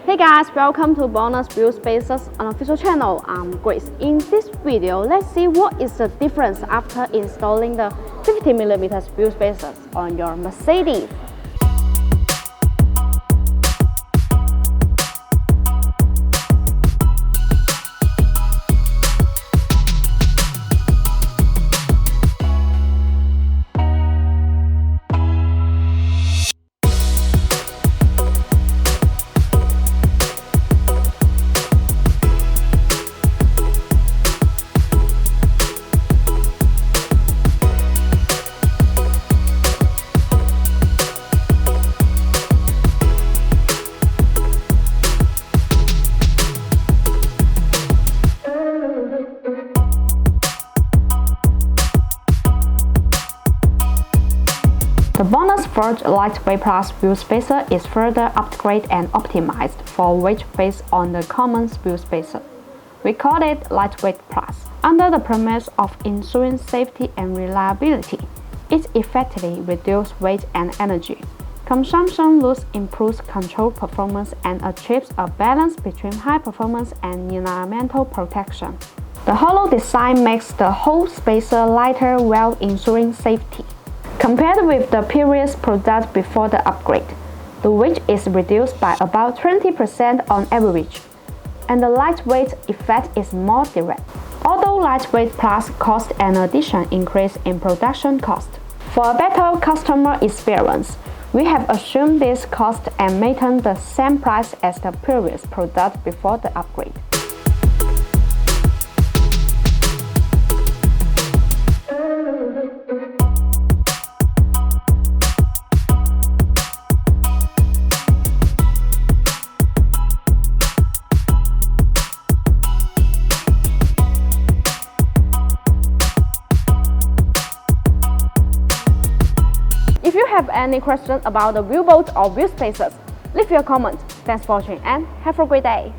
Hey guys, welcome to BONOSS Build Spaces unofficial channel. I'm Grace. In this video, let's see what is the difference after installing the 50mm build spaces on your Mercedes. The BONOSS Forge Lightweight Plus build spacer is further upgraded and optimized for weight based on the common build spacer. We call it Lightweight Plus. Under the premise of ensuring safety and reliability, it effectively reduces weight and energy consumption, thus improves control performance and achieves a balance between high performance and environmental protection. The hollow design makes the whole spacer lighter while ensuring safety. Compared with the previous product before the upgrade, the weight is reduced by about 20% on average, and the lightweight effect is more direct. Although Lightweight Plus cost an additional increase in production cost. For a better customer experience, we have assumed this cost and maintained the same price as the previous product before the upgrade. If you have any questions about the wheel bolts or wheel spacers, leave your comment. Thanks for watching and have a great day.